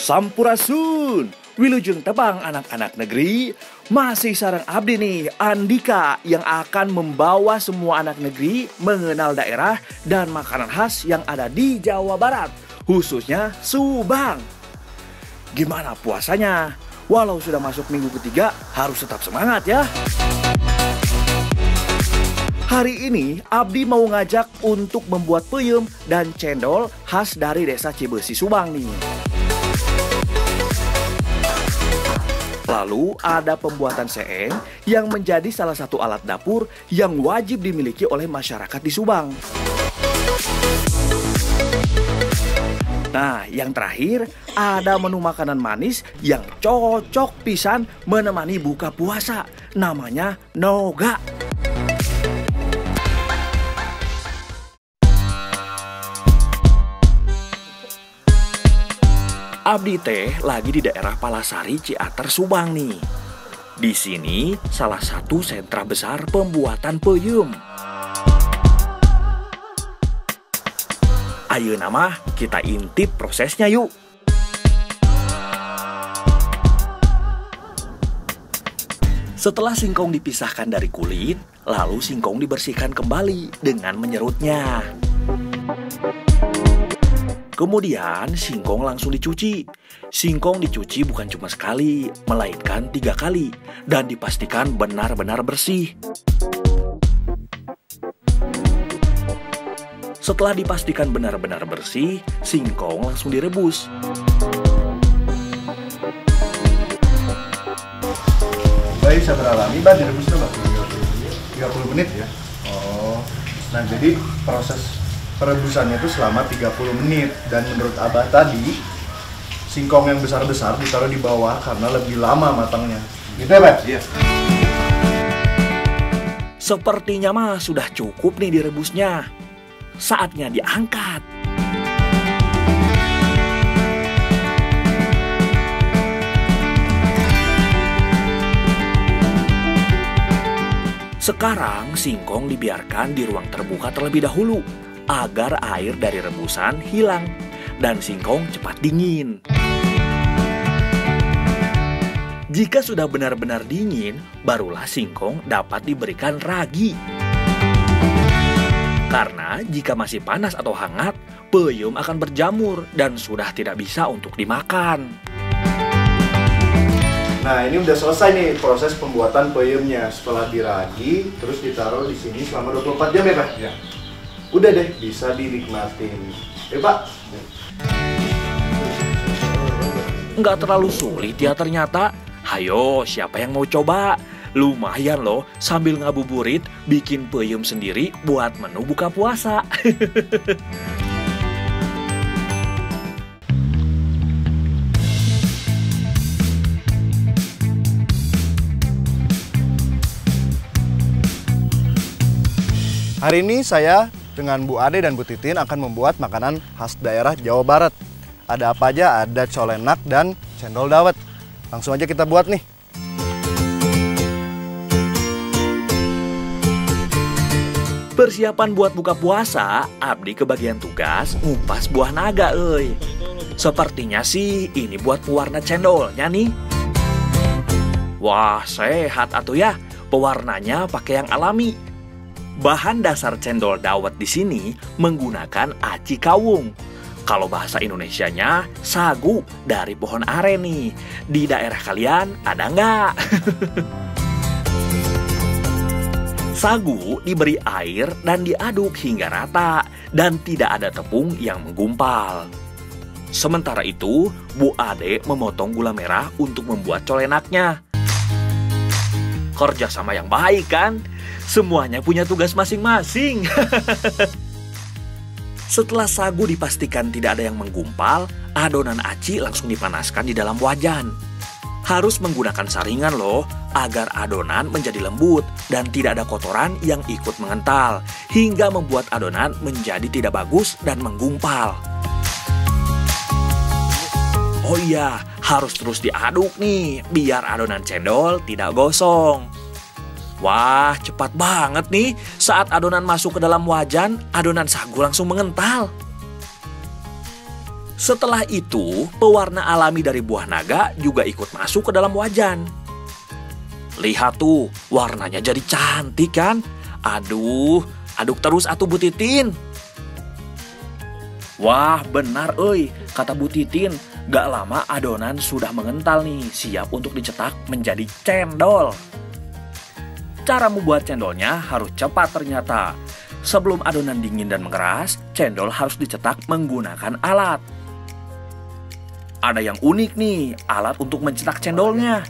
Sampurasun, wilujeng tebang anak-anak negeri. Masih sareng abdi nih, Andika, yang akan membawa semua anak negeri mengenal daerah dan makanan khas yang ada di Jawa Barat, khususnya Subang. Gimana puasanya? Walau sudah masuk minggu ketiga, harus tetap semangat ya. Hari ini, Abdi mau ngajak untuk membuat peyem dan cendol khas dari desa Cibesi, Subang nih. Lalu ada pembuatan seeng yang menjadi salah satu alat dapur yang wajib dimiliki oleh masyarakat di Subang. Nah, yang terakhir ada menu makanan manis yang cocok pisan menemani buka puasa. Namanya noga. Abdi teh lagi di daerah Palasari, Ciater, Subang nih. Di sini salah satu sentra besar pembuatan peyem. Ayeuna mah kita intip prosesnya yuk. Setelah singkong dipisahkan dari kulit, lalu singkong dibersihkan kembali dengan menyerutnya. Kemudian singkong langsung dicuci. Singkong dicuci bukan cuma sekali, melainkan 3 kali. Dan dipastikan benar-benar bersih. Setelah dipastikan benar-benar bersih, singkong langsung direbus. Baik, sabar alami, Mbak, direbusnya, Mbak? 30 menit ya? Oh, nah jadi proses perebusannya itu selama 30 menit. Dan menurut Abah tadi, singkong yang besar-besar ditaruh di bawah karena lebih lama matangnya. Gitu ya, Pak? Iya. Sepertinya mah sudah cukup nih direbusnya. Saatnya diangkat. Sekarang singkong dibiarkan di ruang terbuka terlebih dahulu agar air dari rebusan hilang dan singkong cepat dingin. Jika sudah benar-benar dingin, barulah singkong dapat diberikan ragi. Karena jika masih panas atau hangat, peyem akan berjamur dan sudah tidak bisa untuk dimakan. Nah, ini udah selesai nih proses pembuatan peyemnya. Setelah diragi, terus ditaruh di sini selama 24 jam ya, Pak? Iya. Udah deh, bisa dinikmatin. Pak. Nggak terlalu sulit ya ternyata. Hayo, siapa yang mau coba? Lumayan loh, sambil ngabuburit, bikin peyem sendiri buat menu buka puasa. Hari ini saya dengan Bu Ade dan Bu Titin akan membuat makanan khas daerah Jawa Barat. Ada apa aja? Ada colenak dan cendol dawet. Langsung aja kita buat nih. Persiapan buat buka puasa, Abdi kebagian tugas ngupas buah naga euy. Sepertinya sih ini buat pewarna cendolnya nih. Wah, sehat atuh ya. Pewarnanya pakai yang alami. Bahan dasar cendol dawet di sini menggunakan aci kawung. Kalau bahasa Indonesianya, sagu dari pohon aren nih. Di daerah kalian ada nggak? Sagu diberi air dan diaduk hingga rata dan tidak ada tepung yang menggumpal. Sementara itu, Bu Ade memotong gula merah untuk membuat colenaknya. Kerjasama yang baik kan? Semuanya punya tugas masing-masing. Setelah sagu dipastikan tidak ada yang menggumpal, adonan aci langsung dipanaskan di dalam wajan. Harus menggunakan saringan loh, agar adonan menjadi lembut dan tidak ada kotoran yang ikut mengental, hingga membuat adonan menjadi tidak bagus dan menggumpal. Oh iya, harus terus diaduk nih, biar adonan cendol tidak gosong. Wah, cepat banget nih. Saat adonan masuk ke dalam wajan, adonan sagu langsung mengental. Setelah itu, pewarna alami dari buah naga juga ikut masuk ke dalam wajan. Lihat tuh, warnanya jadi cantik kan? Aduh, aduk terus atuh Bu Titin. Wah, benar euy, kata Bu Titin. Gak lama adonan sudah mengental nih, siap untuk dicetak menjadi cendol. Cara membuat cendolnya harus cepat ternyata. Sebelum adonan dingin dan mengeras, cendol harus dicetak menggunakan alat. Ada yang unik nih, alat untuk mencetak cendolnya.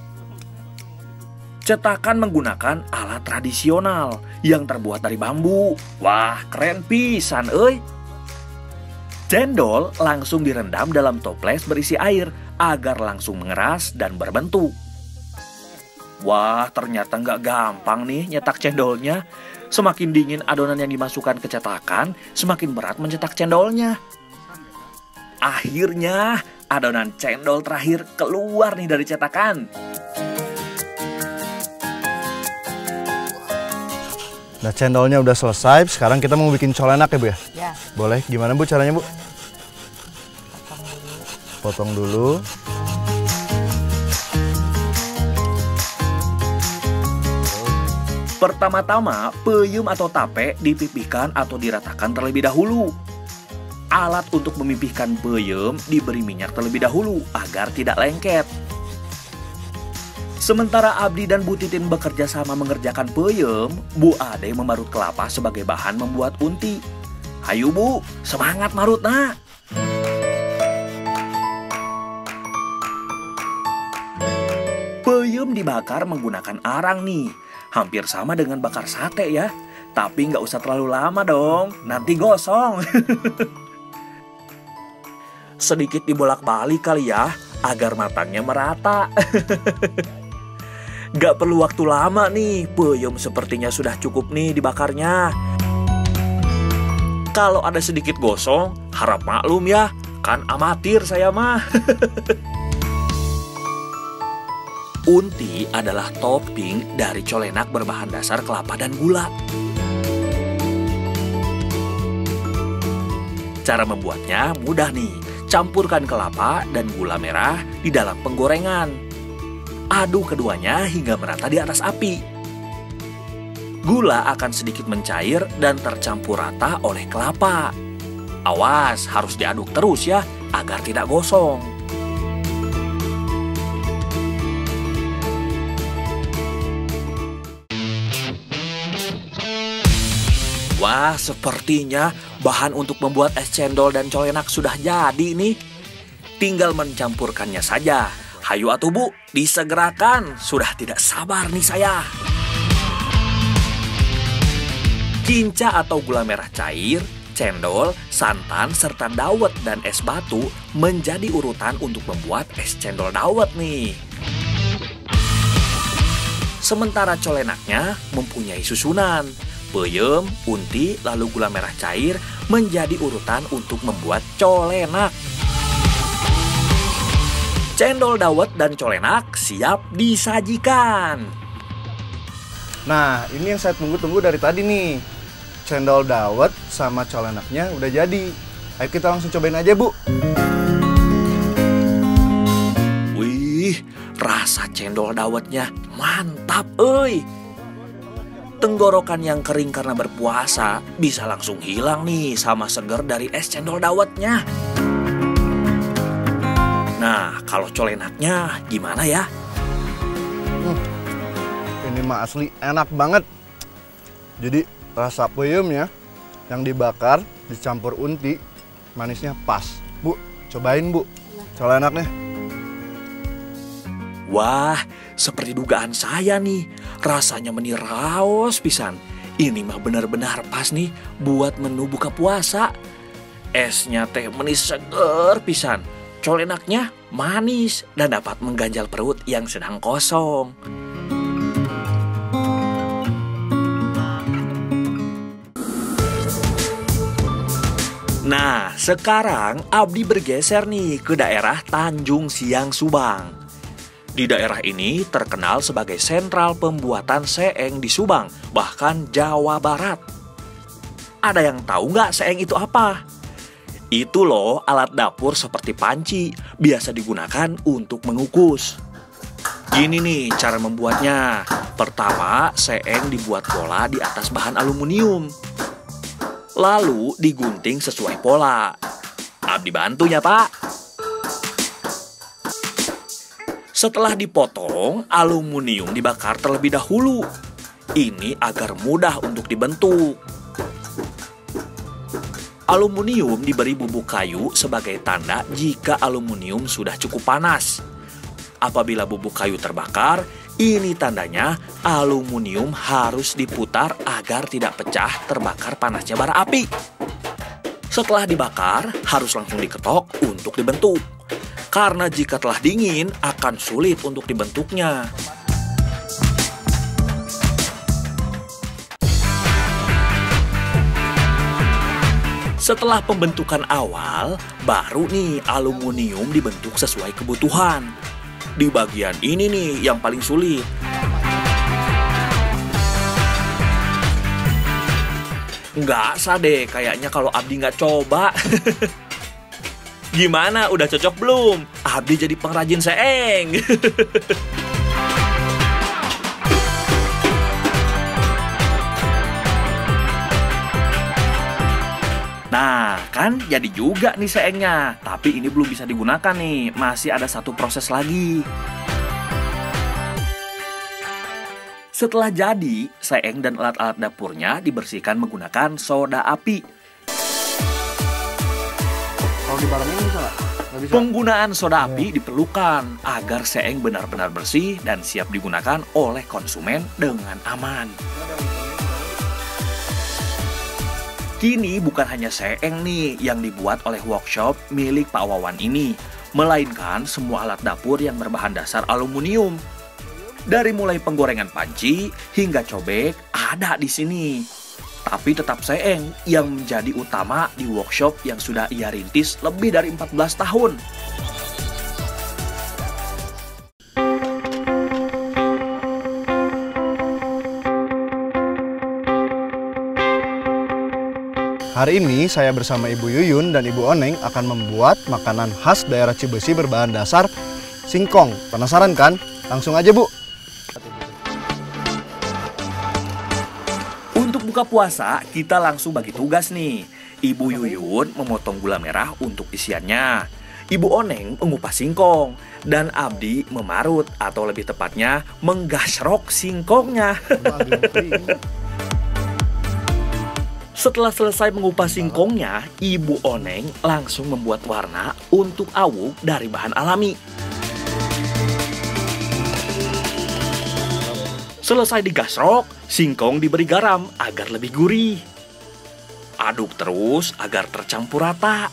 Cetakan menggunakan alat tradisional yang terbuat dari bambu. Wah, keren pisan euy. Cendol langsung direndam dalam toples berisi air agar langsung mengeras dan berbentuk. Wah, ternyata nggak gampang nih nyetak cendolnya. Semakin dingin adonan yang dimasukkan ke cetakan, semakin berat mencetak cendolnya. Akhirnya, adonan cendol terakhir keluar nih dari cetakan. Nah, cendolnya udah selesai, sekarang kita mau bikin colenak ya Bu ya? Ya. Boleh, gimana Bu caranya Bu? Potong dulu. Pertama-tama, peyem atau tape dipipihkan atau diratakan terlebih dahulu. Alat untuk memipihkan peyem diberi minyak terlebih dahulu agar tidak lengket. Sementara Abdi dan Bu Titin bekerja sama mengerjakan peyem, Bu Ade memarut kelapa sebagai bahan membuat unti. Hayu Bu, semangat marut nak! Peyem dibakar menggunakan arang nih. Hampir sama dengan bakar sate ya. Tapi nggak usah terlalu lama dong, nanti gosong. Sedikit dibolak-balik kali ya, agar matangnya merata. Gak perlu waktu lama nih, peyem sepertinya sudah cukup nih dibakarnya. Kalau ada sedikit gosong, harap maklum ya, kan amatir saya mah. Unti adalah topping dari colenak berbahan dasar kelapa dan gula. Cara membuatnya mudah nih, campurkan kelapa dan gula merah di dalam penggorengan. Aduk keduanya hingga merata di atas api. Gula akan sedikit mencair dan tercampur rata oleh kelapa. Awas, harus diaduk terus ya, agar tidak gosong. Wah, sepertinya bahan untuk membuat es cendol dan colenak sudah jadi nih. Tinggal mencampurkannya saja. Hayu atuh Bu, disegerakan. Sudah tidak sabar nih saya. Kinca atau gula merah cair, cendol, santan, serta dawet dan es batu menjadi urutan untuk membuat es cendol dawet nih. Sementara colenaknya mempunyai susunan. Peyem, unti, lalu gula merah cair menjadi urutan untuk membuat colenak. Cendol dawet dan colenak siap disajikan. Nah, ini yang saya tunggu-tunggu dari tadi nih. Cendol dawet sama colenaknya udah jadi. Ayo kita langsung cobain aja, Bu. Wih, rasa cendol dawetnya mantap, euy. Tenggorokan yang kering karena berpuasa bisa langsung hilang nih sama seger dari es cendol dawetnya. Nah, kalau colenaknya gimana ya? Ini mah asli enak banget. Jadi rasa peyemnya yang dibakar dicampur unti, manisnya pas. Bu, cobain Bu, colenaknya. Wah, seperti dugaan saya nih, rasanya meniraos pisan. Ini mah benar-benar pas nih buat menu buka puasa. Esnya teh manis seger pisan. Colenaknya manis dan dapat mengganjal perut yang sedang kosong. Nah, sekarang Abdi bergeser nih ke daerah Tanjung Siang Subang. Di daerah ini terkenal sebagai sentral pembuatan seeng di Subang, bahkan Jawa Barat. Ada yang tahu nggak seeng itu apa? Itu loh alat dapur seperti panci, biasa digunakan untuk mengukus. Gini nih cara membuatnya. Pertama, seeng dibuat pola di atas bahan aluminium. Lalu digunting sesuai pola. Abdi bantu ya, Pak. Setelah dipotong, aluminium dibakar terlebih dahulu. Ini agar mudah untuk dibentuk. Aluminium diberi bubuk kayu sebagai tanda jika aluminium sudah cukup panas. Apabila bubuk kayu terbakar, ini tandanya aluminium harus diputar agar tidak pecah terbakar panasnya bara api. Setelah dibakar, harus langsung diketok untuk dibentuk. Karena jika telah dingin, akan sulit untuk dibentuknya. Setelah pembentukan awal, baru nih aluminium dibentuk sesuai kebutuhan. Di bagian ini nih yang paling sulit. Nggak sah deh kayaknya kalau Abdi nggak coba. Gimana, udah cocok belum? Abdi jadi pengrajin seeng. Nah, kan jadi juga nih seengnya. Tapi ini belum bisa digunakan nih. Masih ada satu proses lagi. Setelah jadi, seeng dan alat-alat dapurnya dibersihkan menggunakan soda api. Kalau dibarengin bisa nggak? Nggak bisa. Penggunaan soda api diperlukan agar seeng benar-benar bersih dan siap digunakan oleh konsumen dengan aman. Kini bukan hanya seeng nih yang dibuat oleh workshop milik Pak Wawan ini, melainkan semua alat dapur yang berbahan dasar aluminium. Dari mulai penggorengan panci hingga cobek ada di sini. Tapi tetap seeng yang menjadi utama di workshop yang sudah ia rintis lebih dari 14 tahun. Hari ini saya bersama Ibu Yuyun dan Ibu Oneng akan membuat makanan khas daerah Cibesi berbahan dasar singkong. Penasaran kan? Langsung aja, Bu. Untuk buka puasa, kita langsung bagi tugas nih. Ibu Yuyun memotong gula merah untuk isiannya. Ibu Oneng mengupas singkong. Dan Abdi memarut atau lebih tepatnya menggasrok singkongnya. Setelah selesai mengupas singkongnya, Ibu Oneng langsung membuat warna untuk awuk dari bahan alami. Selesai digasrok, singkong diberi garam agar lebih gurih. Aduk terus agar tercampur rata.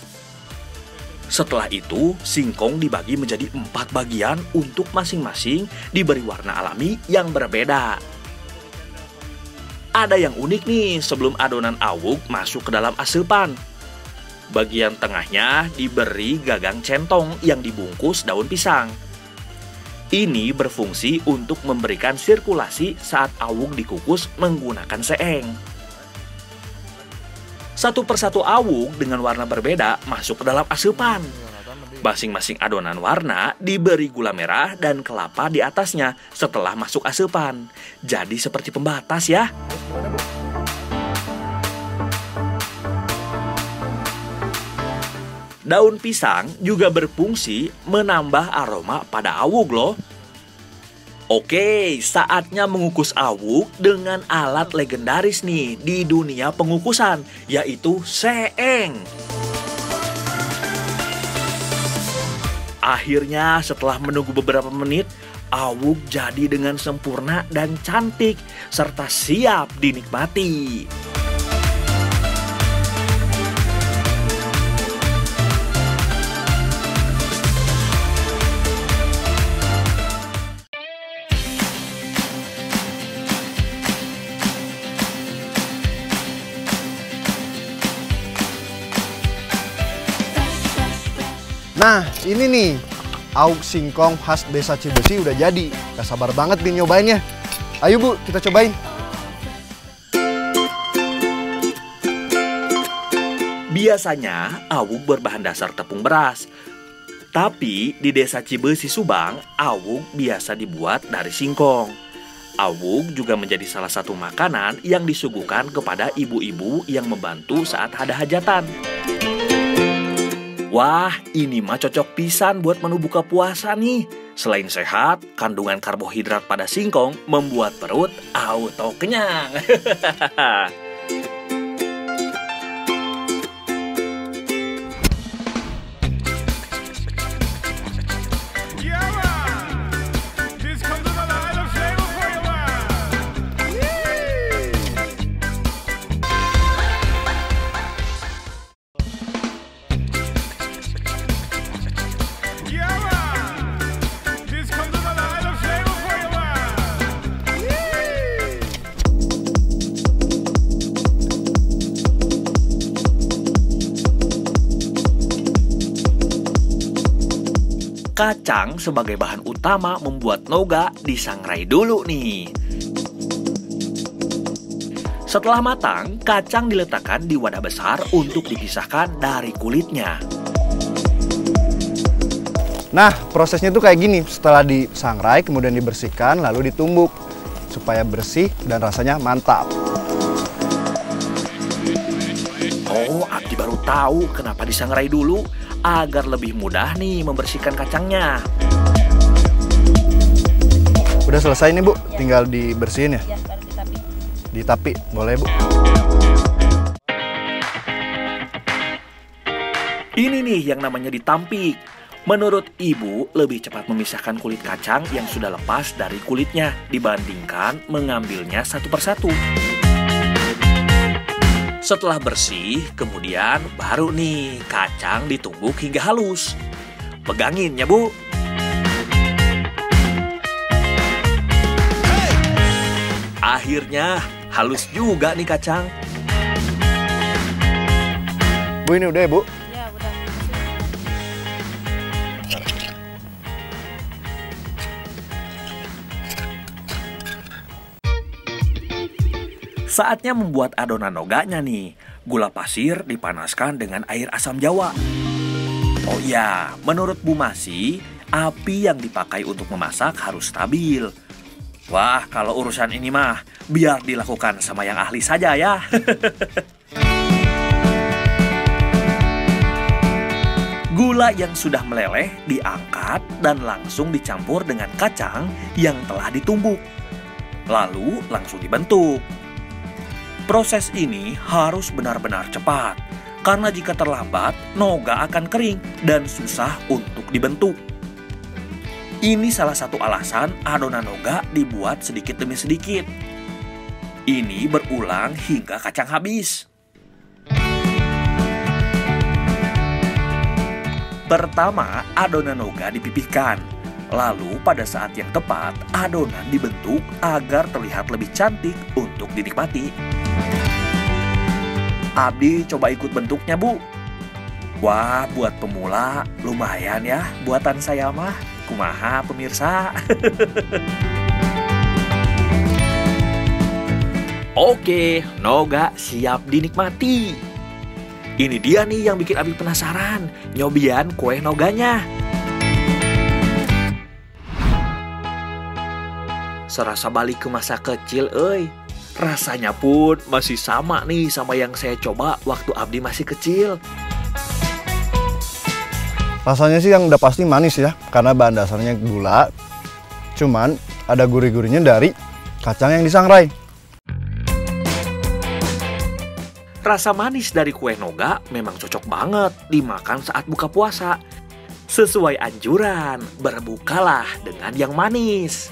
Setelah itu, singkong dibagi menjadi 4 bagian untuk masing-masing diberi warna alami yang berbeda. Ada yang unik nih sebelum adonan awuk masuk ke dalam asupan. Bagian tengahnya diberi gagang centong yang dibungkus daun pisang. Ini berfungsi untuk memberikan sirkulasi saat awuk dikukus menggunakan seeng. Satu persatu awuk dengan warna berbeda masuk ke dalam asupan. Masing-masing adonan warna diberi gula merah dan kelapa di atasnya setelah masuk asupan. Jadi seperti pembatas ya. Daun pisang juga berfungsi menambah aroma pada awuk loh. Oke, saatnya mengukus awuk dengan alat legendaris nih di dunia pengukusan, yaitu seeng. Akhirnya setelah menunggu beberapa menit, awuk jadi dengan sempurna dan cantik, serta siap dinikmati. Nah, ini nih, awuk singkong khas desa Cibesi udah jadi. Gak sabar banget nih nyobainnya. Ayo Bu, kita cobain. Biasanya awug berbahan dasar tepung beras. Tapi di desa Cibeusi Subang, awug biasa dibuat dari singkong. Awug juga menjadi salah satu makanan yang disuguhkan kepada ibu-ibu yang membantu saat ada hajatan. Wah, ini mah cocok pisan buat menu buka puasa nih. Selain sehat, kandungan karbohidrat pada singkong membuat perut auto kenyang. Kacang sebagai bahan utama membuat noga disangrai dulu nih. Setelah matang, kacang diletakkan di wadah besar untuk dipisahkan dari kulitnya. Nah, prosesnya tuh kayak gini. Setelah disangrai, kemudian dibersihkan, lalu ditumbuk supaya bersih dan rasanya mantap. Oh, Abdi baru tahu kenapa disangrai dulu, agar lebih mudah nih membersihkan kacangnya. Udah selesai nih, Bu. Tinggal dibersihin ya? Ya, baru ditapi. Ditapi, boleh, Bu. Ini nih yang namanya ditampik. Menurut ibu, lebih cepat memisahkan kulit kacang yang sudah lepas dari kulitnya dibandingkan mengambilnya satu persatu. Setelah bersih, kemudian baru nih kacang ditumbuk hingga halus. Pegangin ya, Bu. Akhirnya halus juga nih kacang. Bu, ini udah ya, Bu? Ya, udah. Saatnya membuat adonan noganya nih. Gula pasir dipanaskan dengan air asam jawa. Oh iya, menurut Bu Masi, api yang dipakai untuk memasak harus stabil. Wah, kalau urusan ini mah, biar dilakukan sama yang ahli saja ya. Gula yang sudah meleleh diangkat dan langsung dicampur dengan kacang yang telah ditumbuk. Lalu langsung dibentuk. Proses ini harus benar-benar cepat, karena jika terlambat, noga akan kering dan susah untuk dibentuk. Ini salah satu alasan adonan noga dibuat sedikit demi sedikit. Ini berulang hingga kacang habis. Pertama, adonan noga dipipihkan. Lalu pada saat yang tepat, adonan dibentuk agar terlihat lebih cantik untuk dinikmati. Abdi coba ikut bentuknya, Bu. Wah, buat pemula lumayan ya buatan saya mah. Kumaha pemirsa. Oke, noga siap dinikmati. Ini dia nih yang bikin Abdi penasaran, nyobian kue noganya. Serasa balik ke masa kecil, euy. Rasanya pun masih sama nih sama yang saya coba waktu Abdi masih kecil. Rasanya sih yang udah pasti manis ya, karena bahan dasarnya gula. Cuman ada gurih-gurihnya dari kacang yang disangrai. Rasa manis dari kue noga memang cocok banget dimakan saat buka puasa. Sesuai anjuran, berbukalah dengan yang manis.